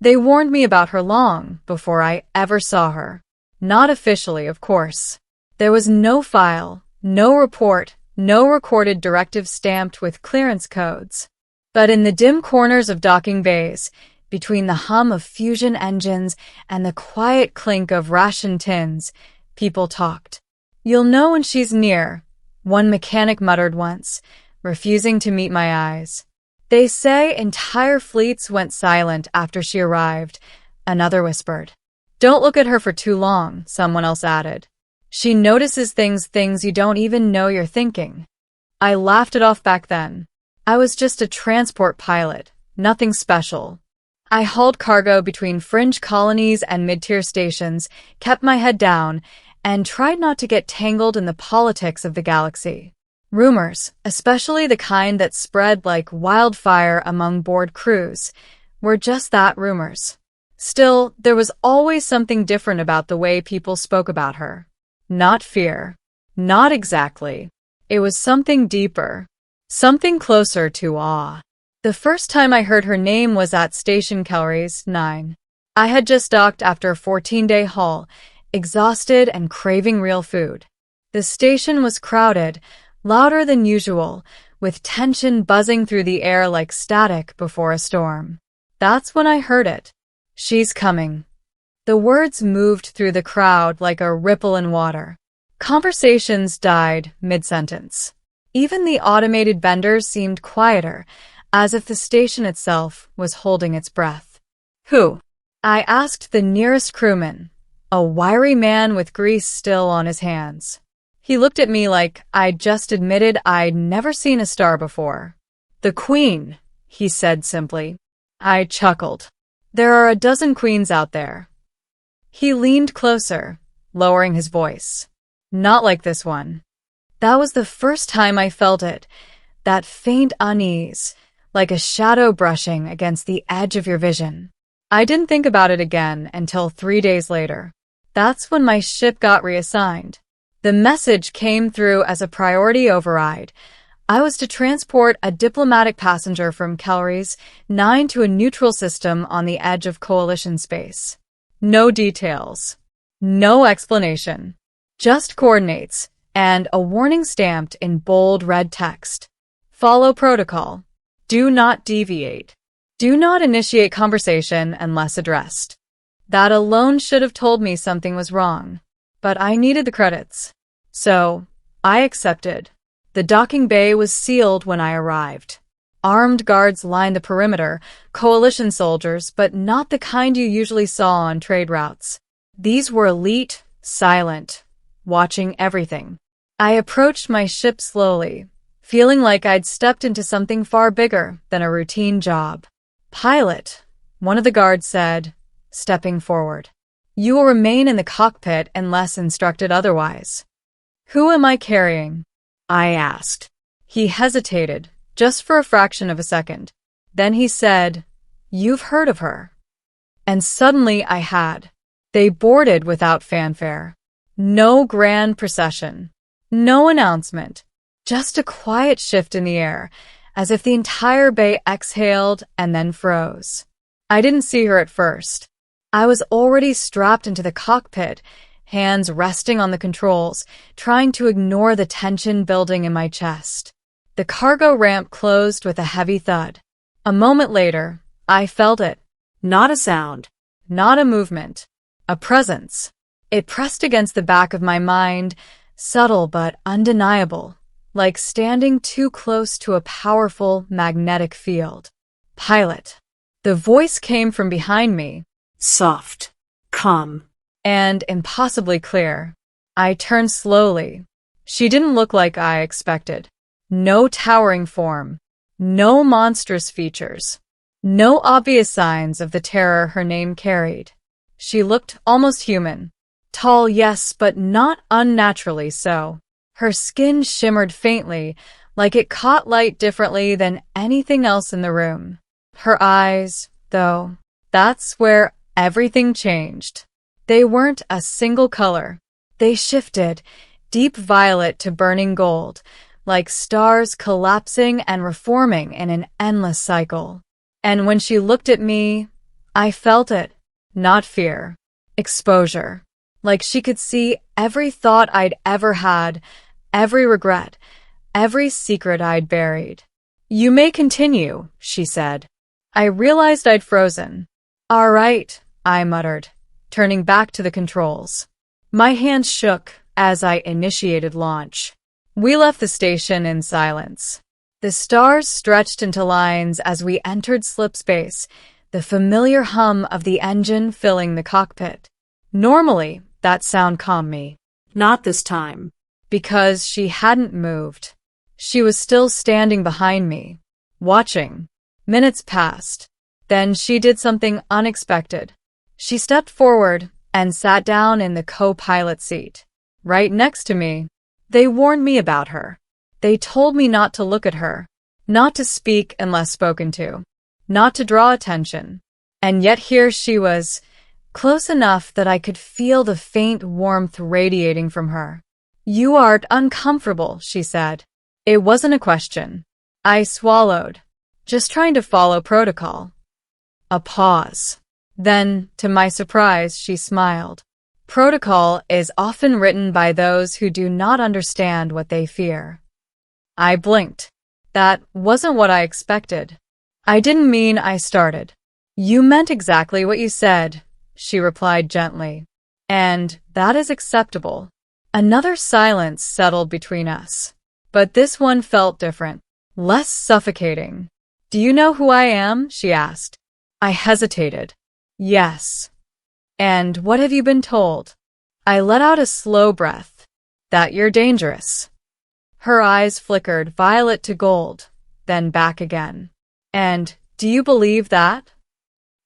They warned me about her long before I ever saw her. Not officially, of course. There was no file, no report, no recorded directive stamped with clearance codes. But in the dim corners of docking bays, between the hum of fusion engines and the quiet clink of ration tins, people talked. "You'll know when she's near," one mechanic muttered once, refusing to meet my eyes. "They say entire fleets went silent after she arrived," another whispered. "Don't look at her for too long," someone else added. "She notices things you don't even know you're thinking." I laughed it off back then. I was just a transport pilot, nothing special. I hauled cargo between fringe colonies and mid-tier stations, kept my head down, and tried not to get tangled in the politics of the galaxy. Rumors, especially the kind that spread like wildfire among board crews, were just that, rumors. Still, there was always something different about the way people spoke about her. Not fear. Not exactly. It was something deeper. Something closer to awe. The first time I heard her name was at Station Calories 9. I had just docked after a 14-day haul, exhausted and craving real food. The station was crowded, louder than usual, with tension buzzing through the air like static before a storm. That's when I heard it. "She's coming." The words moved through the crowd like a ripple in water. Conversations died mid-sentence. Even the automated vendors seemed quieter, as if the station itself was holding its breath. "Who?" I asked the nearest crewman, a wiry man with grease still on his hands. He looked at me like I'd just admitted I'd never seen a star before. "The Queen," he said simply. I chuckled. "There are a dozen queens out there." He leaned closer, lowering his voice. "Not like this one." That was the first time I felt it, that faint unease, like a shadow brushing against the edge of your vision. I didn't think about it again until 3 days later. That's when my ship got reassigned. The message came through as a priority override. I was to transport a diplomatic passenger from Calories 9 to a neutral system on the edge of Coalition space. No details. No explanation. Just coordinates, and a warning stamped in bold red text. Follow protocol. Do not deviate. Do not initiate conversation unless addressed. That alone should have told me something was wrong. But I needed the credits. So, I accepted. The docking bay was sealed when I arrived. Armed guards lined the perimeter, Coalition soldiers, but not the kind you usually saw on trade routes. These were elite, silent, watching everything. I approached my ship slowly, feeling like I'd stepped into something far bigger than a routine job. "Pilot," one of the guards said, stepping forward. "You will remain in the cockpit unless instructed otherwise." "Who am I carrying?" I asked. He hesitated, just for a fraction of a second. Then he said, "You've heard of her." And suddenly I had. They boarded without fanfare. No grand procession. No announcement. Just a quiet shift in the air, as if the entire bay exhaled and then froze. I didn't see her at first. I was already strapped into the cockpit, hands resting on the controls, trying to ignore the tension building in my chest. The cargo ramp closed with a heavy thud. A moment later, I felt it. Not a sound. Not a movement. A presence. It pressed against the back of my mind, subtle but undeniable, like standing too close to a powerful magnetic field. "Pilot." The voice came from behind me. Soft. Calm. And impossibly clear. I turned slowly. She didn't look like I expected. No towering form. No monstrous features. No obvious signs of the terror her name carried. She looked almost human. Tall, yes, but not unnaturally so. Her skin shimmered faintly, like it caught light differently than anything else in the room. Her eyes, though, that's where everything changed. They weren't a single color. They shifted, deep violet to burning gold, like stars collapsing and reforming in an endless cycle. And when she looked at me, I felt it. Not fear. Exposure. Like she could see every thought I'd ever had, every regret, every secret I'd buried. You may continue, she said. I realized I'd frozen. All right, I muttered, turning back to the controls. My hands shook as I initiated launch. We left the station in silence. The stars stretched into lines as we entered slipspace, the familiar hum of the engine filling the cockpit. Normally, that sound calmed me. Not this time. Because she hadn't moved. She was still standing behind me, watching. Minutes passed. Then she did something unexpected. She stepped forward and sat down in the co-pilot seat, right next to me. They warned me about her. They told me not to look at her, not to speak unless spoken to, not to draw attention. And yet here she was, close enough that I could feel the faint warmth radiating from her. You are uncomfortable, she said. It wasn't a question. I swallowed, just trying to follow protocol. A pause. Then, to my surprise, she smiled. Protocol is often written by those who do not understand what they fear. I blinked. That wasn't what I expected. I didn't mean I started. You meant exactly what you said, she replied gently. And that is acceptable. Another silence settled between us. But this one felt different, less suffocating. Do you know who I am? She asked. I hesitated. Yes. And what have you been told? I let out a slow breath. That you're dangerous. Her eyes flickered violet to gold, then back again. And do you believe that?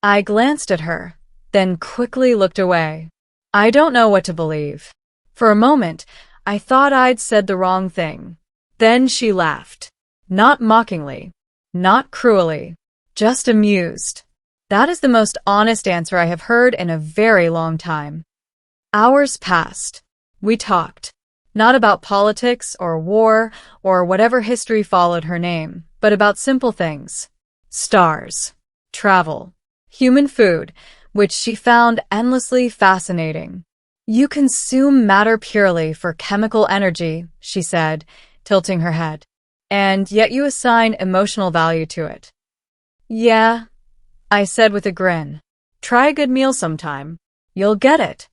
I glanced at her, then quickly looked away. I don't know what to believe. For a moment, I thought I'd said the wrong thing. Then she laughed. Not mockingly, not cruelly, just amused. That is the most honest answer I have heard in a very long time. Hours passed. We talked. Not about politics or war or whatever history followed her name, but about simple things. Stars, travel, human food, which she found endlessly fascinating. You consume matter purely for chemical energy, she said, tilting her head. And yet you assign emotional value to it. Yeah, I said with a grin. Try a good meal sometime. You'll get it.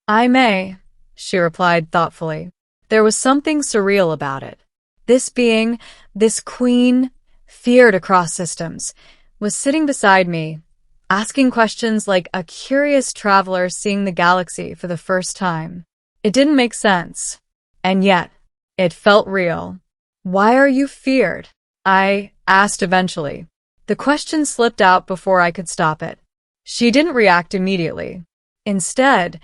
I may, she replied thoughtfully. There was something surreal about it. This being, this queen, feared across systems, was sitting beside me, asking questions like a curious traveler seeing the galaxy for the first time. It didn't make sense. And yet, it felt real. Why are you feared? I asked eventually. The question slipped out before I could stop it. She didn't react immediately. Instead,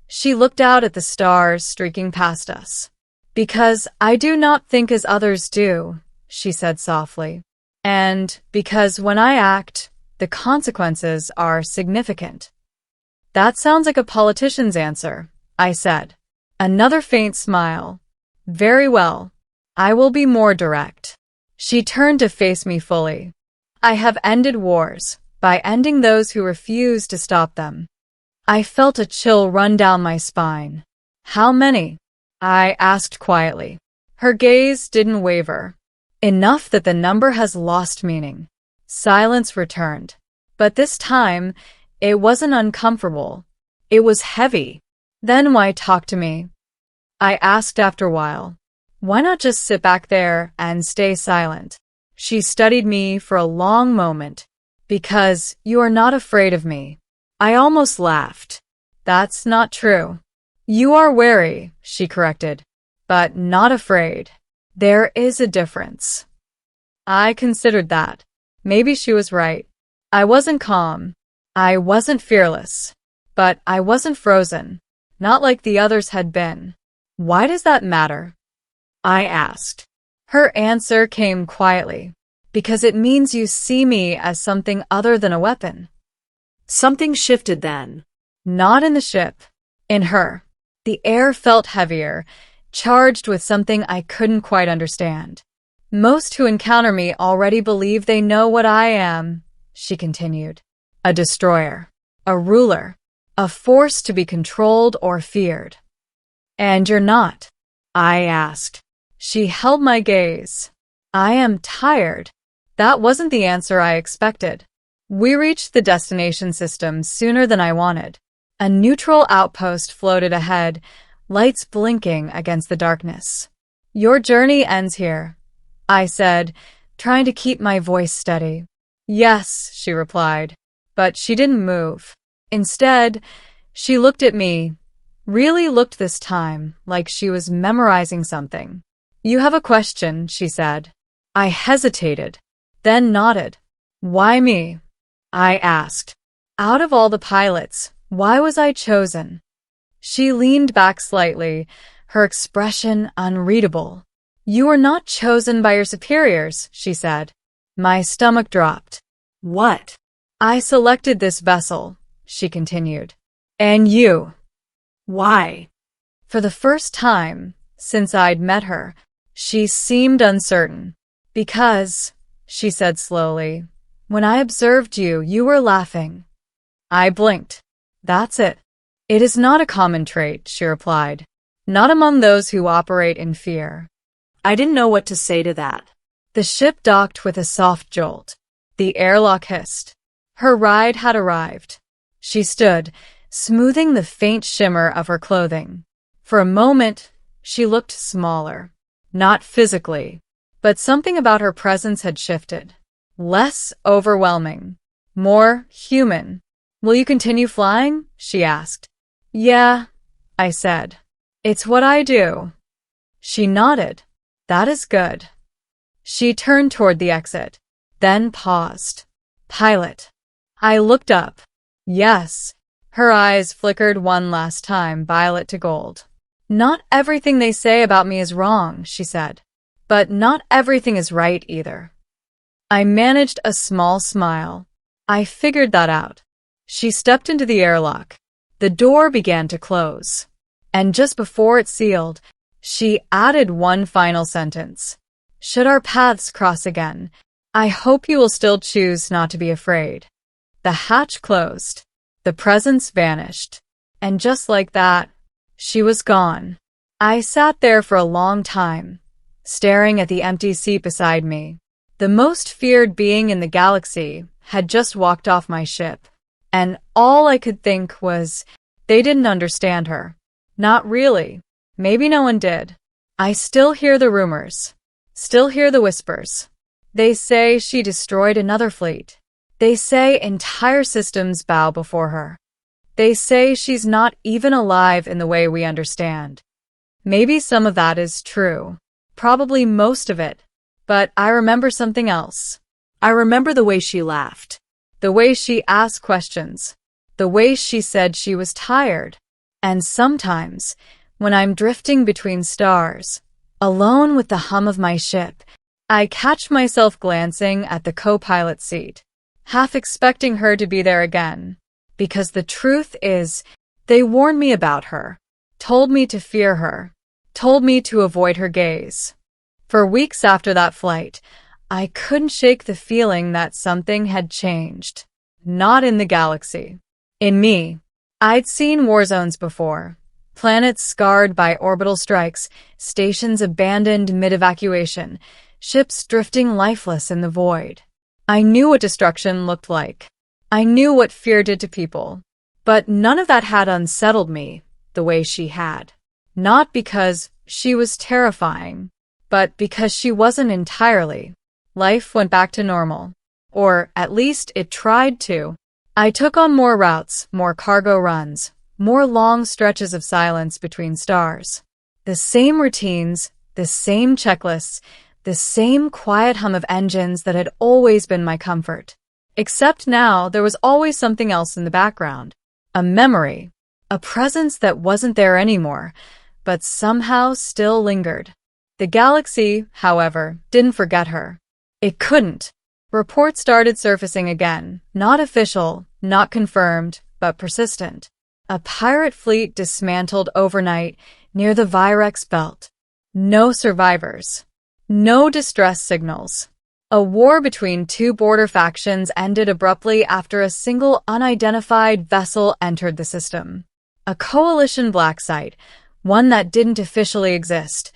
she looked out at the stars streaking past us. Because I do not think as others do, she said softly. And because when I act, the consequences are significant. That sounds like a politician's answer, I said. Another faint smile. Very well. I will be more direct. She turned to face me fully. I have ended wars by ending those who refuse to stop them. I felt a chill run down my spine. How many? I asked quietly. Her gaze didn't waver. Enough that the number has lost meaning. Silence returned. But this time, it wasn't uncomfortable. It was heavy. Then why talk to me? I asked after a while. Why not just sit back there and stay silent? She studied me for a long moment. Because you are not afraid of me. I almost laughed. That's not true. You are wary, she corrected, but not afraid. There is a difference. I considered that. Maybe she was right. I wasn't calm. I wasn't fearless. But I wasn't frozen. Not like the others had been. Why does that matter? I asked. Her answer came quietly. Because it means you see me as something other than a weapon. Something shifted then. Not in the ship. In her. The air felt heavier, charged with something I couldn't quite understand. Most who encounter me already believe they know what I am, she continued. a destroyer, a ruler, a force to be controlled or feared. And you're not? I asked. She held my gaze. I am tired. That wasn't the answer I expected. We reached the destination system sooner than I wanted. A neutral outpost floated ahead, lights blinking against the darkness. Your journey ends here, I said, trying to keep my voice steady. Yes, she replied, but she didn't move. Instead, she looked at me, really looked this time, like she was memorizing something. You have a question, she said. I hesitated, then nodded. Why me? I asked. Out of all the pilots, why was I chosen? She leaned back slightly, her expression unreadable. You were not chosen by your superiors, she said. My stomach dropped. What? I selected this vessel, she continued. And you. Why? For the first time since I'd met her, she seemed uncertain. Because, she said slowly, when I observed you, you were laughing. I blinked. That's it. It is not a common trait, she replied. Not among those who operate in fear. I didn't know what to say to that. The ship docked with a soft jolt. The airlock hissed. Her ride had arrived. She stood, smoothing the faint shimmer of her clothing. For a moment, she looked smaller. Not physically, but something about her presence had shifted. Less overwhelming. More human. Will you continue flying? She asked. Yeah, I said. It's what I do. She nodded. That is good. She turned toward the exit, then paused. Pilot. I looked up. Yes. Her eyes flickered one last time, violet to gold. Not everything they say about me is wrong, she said. But not everything is right either. I managed a small smile. I figured that out. She stepped into the airlock. The door began to close. And just before it sealed, she added one final sentence. Should our paths cross again, I hope you will still choose not to be afraid. The hatch closed. The presence vanished. And just like that, she was gone. I sat there for a long time, staring at the empty seat beside me. The most feared being in the galaxy had just walked off my ship. And all I could think was, they didn't understand her. Not really. Maybe no one did. I still hear the rumors. Still hear the whispers. They say she destroyed another fleet. They say entire systems bow before her. They say she's not even alive in the way we understand. Maybe some of that is true. Probably most of it. But I remember something else. I remember the way she laughed. The way she asked questions. The way she said she was tired. And sometimes, when I'm drifting between stars, alone with the hum of my ship, I catch myself glancing at the co-pilot seat, half expecting her to be there again. Because the truth is, they warned me about her, told me to fear her, told me to avoid her gaze. For weeks after that flight, I couldn't shake the feeling that something had changed. Not in the galaxy. In me. I'd seen war zones before. Planets scarred by orbital strikes, stations abandoned mid-evacuation, ships drifting lifeless in the void. I knew what destruction looked like. I knew what fear did to people. But none of that had unsettled me the way she had. Not because she was terrifying, but because she wasn't entirely. Life went back to normal. Or at least it tried to. I took on more routes, more cargo runs, more long stretches of silence between stars. The same routines, the same checklists, the same quiet hum of engines that had always been my comfort. Except now there was always something else in the background. A memory. A presence that wasn't there anymore, but somehow still lingered. The galaxy, however, didn't forget her. It couldn't. Reports started surfacing again, not official, not confirmed, but persistent. A pirate fleet dismantled overnight near the Virex belt. No survivors. No distress signals. A war between two border factions ended abruptly after a single unidentified vessel entered the system. A coalition black site, one that didn't officially exist,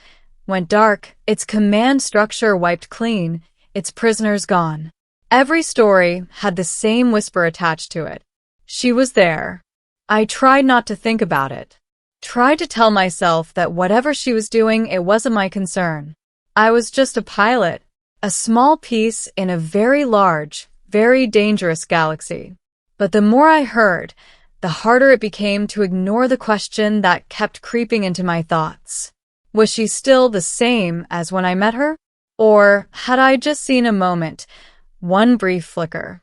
went dark, its command structure wiped clean, its prisoners gone. Every story had the same whisper attached to it. She was there. I tried not to think about it. Tried to tell myself that whatever she was doing, it wasn't my concern. I was just a pilot, a small piece in a very large, very dangerous galaxy. But the more I heard, the harder it became to ignore the question that kept creeping into my thoughts. Was she still the same as when I met her? Or had I just seen a moment, one brief flicker,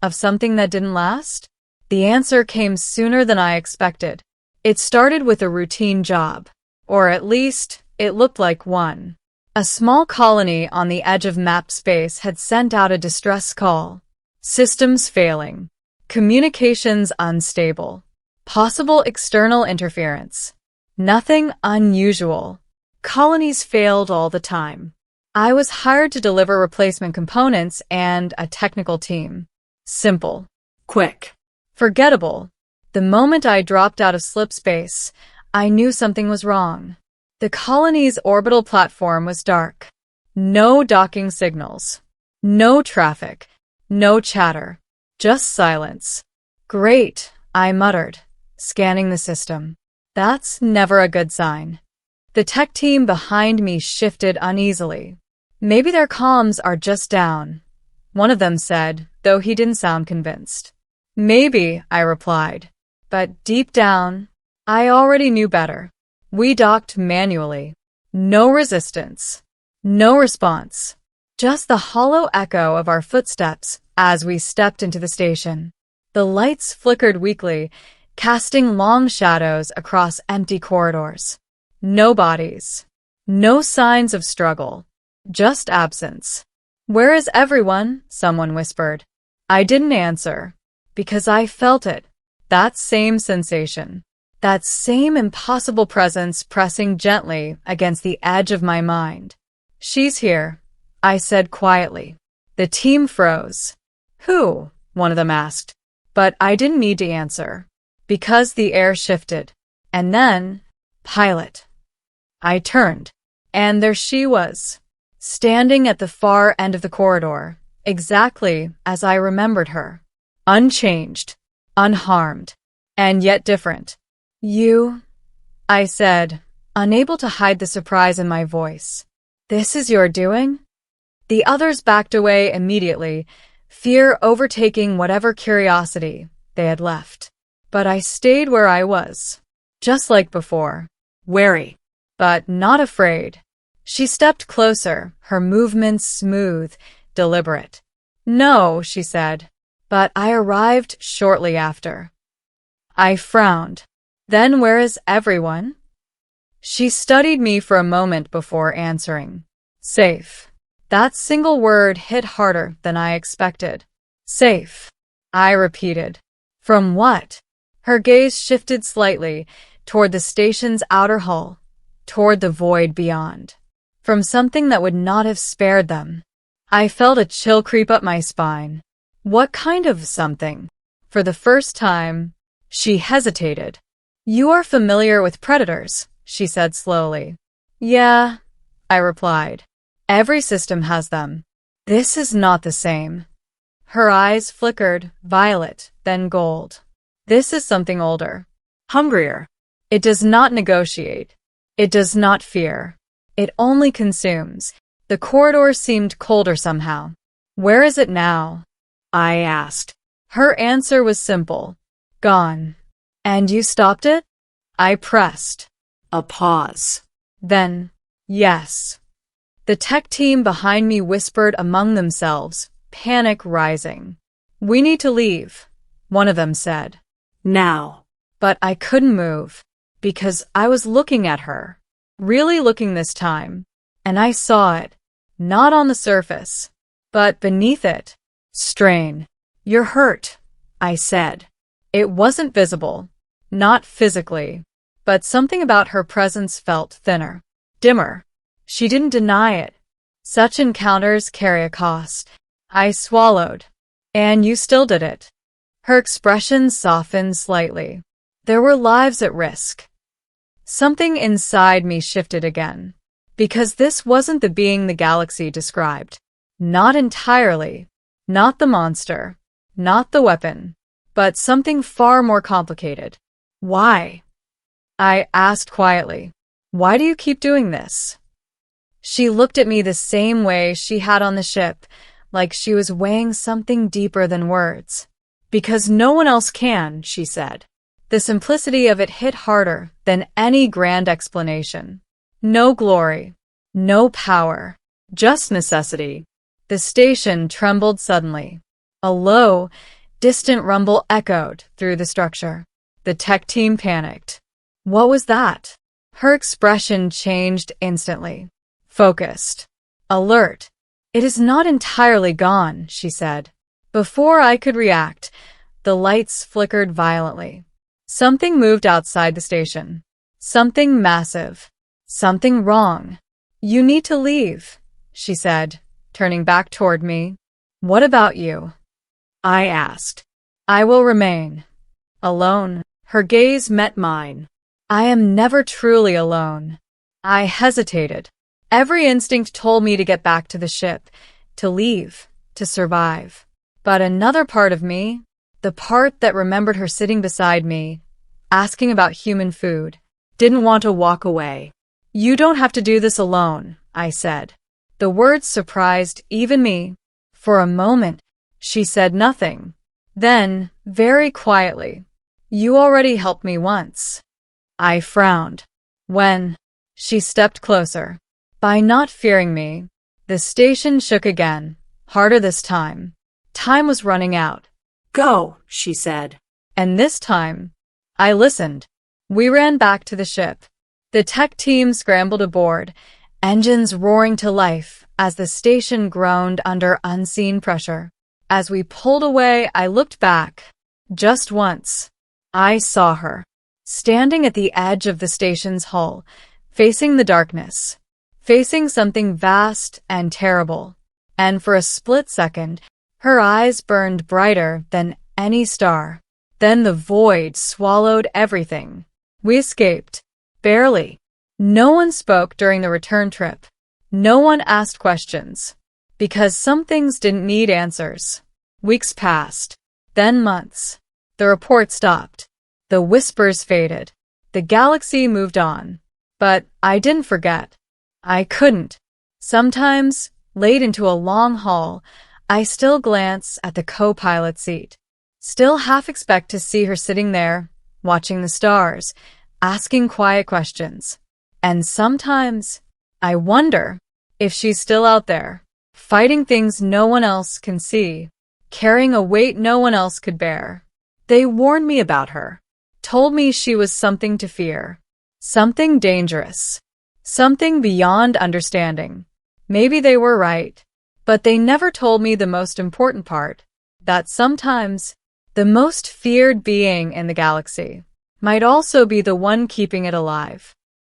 of something that didn't last? The answer came sooner than I expected. It started with a routine job, or at least it looked like one. A small colony on the edge of map space had sent out a distress call. Systems failing. Communications unstable. Possible external interference. Nothing unusual. Colonies failed all the time. I was hired to deliver replacement components and a technical team. Simple. Quick. Forgettable. The moment I dropped out of slip space, I knew something was wrong. The colony's orbital platform was dark. No docking signals. No traffic. No chatter. Just silence. Great, I muttered, scanning the system. That's never a good sign. The tech team behind me shifted uneasily. Maybe their comms are just down, one of them said, though he didn't sound convinced. Maybe, I replied. But deep down, I already knew better. We docked manually. No resistance. No response. Just the hollow echo of our footsteps as we stepped into the station. The lights flickered weakly, casting long shadows across empty corridors. No bodies. No signs of struggle. Just absence. "Where is everyone?" someone whispered. I didn't answer, because I felt it. That same sensation. That same impossible presence pressing gently against the edge of my mind. "She's here," I said quietly. The team froze. "Who?" one of them asked. But I didn't need to answer, because the air shifted. And then, "Pilot." I turned, and there she was, standing at the far end of the corridor, exactly as I remembered her. Unchanged, unharmed, and yet different. "You," I said, unable to hide the surprise in my voice. "This is your doing?" The others backed away immediately, fear overtaking whatever curiosity they had left. But I stayed where I was, just like before, wary, but not afraid. She stepped closer, her movements smooth, deliberate. "No," she said, but I arrived shortly after. I frowned. "Then where is everyone?" She studied me for a moment before answering. "Safe." That single word hit harder than I expected. "Safe," I repeated. "From what?" Her gaze shifted slightly toward the station's outer hull, toward the void beyond. From something that would not have spared them. I felt a chill creep up my spine. What kind of something? For the first time, she hesitated. "You are familiar with predators," she said slowly. "Yeah," I replied. "Every system has them. This is not the same." Her eyes flickered, violet, then gold. "This is something older. Hungrier. It does not negotiate. It does not fear. It only consumes." The corridor seemed colder somehow. "Where is it now?" I asked. Her answer was simple. "Gone." "And you stopped it?" I pressed. A pause. Then, "Yes." The tech team behind me whispered among themselves, panic rising. "We need to leave," one of them said. "Now." But I couldn't move, because I was looking at her. Really looking this time. And I saw it. Not on the surface, but beneath it. "Strain. You're hurt," I said. It wasn't visible. Not physically. But something about her presence felt thinner. Dimmer. She didn't deny it. Such encounters carry a cost. I swallowed. And you still did it. Her expression softened slightly. There were lives at risk. Something inside me shifted again. Because this wasn't the being the galaxy described. Not entirely. Not the monster. Not the weapon. But something far more complicated. Why? I asked quietly. Why do you keep doing this? She looked at me the same way she had on the ship, like she was weighing something deeper than words. Because no one else can, she said. The simplicity of it hit harder than any grand explanation. No glory. No power. Just necessity. The station trembled suddenly. A low, distant rumble echoed through the structure. The tech team panicked. What was that? Her expression changed instantly. Focused. Alert. It is not entirely gone, she said. Before I could react, the lights flickered violently. Something moved outside the station. Something massive. Something wrong. You need to leave, she said, turning back toward me. What about you? I asked. I will remain. Alone. Her gaze met mine. I am never truly alone. I hesitated. Every instinct told me to get back to the ship, to leave, to survive. But another part of me, the part that remembered her sitting beside me, asking about human food, didn't want to walk away. You don't have to do this alone, I said. The words surprised even me. For a moment, she said nothing. Then, very quietly, you already helped me once. I frowned. When? She stepped closer. By not fearing me, the station shook again, harder this time. Time was running out. Go, she said. And this time, I listened. We ran back to the ship. The tech team scrambled aboard, engines roaring to life as the station groaned under unseen pressure. As we pulled away, I looked back. Just once. I saw her, standing at the edge of the station's hull, facing the darkness, facing something vast and terrible. And for a split second, her eyes burned brighter than any star. Then the void swallowed everything. We escaped. Barely. No one spoke during the return trip. No one asked questions. Because some things didn't need answers. Weeks passed. Then months. The report stopped. The whispers faded. The galaxy moved on. But I didn't forget. I couldn't. Sometimes, late into a long haul, I still glance at the co-pilot seat. Still half expect to see her sitting there, watching the stars, asking quiet questions. And sometimes, I wonder if she's still out there, fighting things no one else can see, carrying a weight no one else could bear. They warned me about her, told me she was something to fear, something dangerous, something beyond understanding. Maybe they were right, but they never told me the most important part, that sometimes the most feared being in the galaxy might also be the one keeping it alive.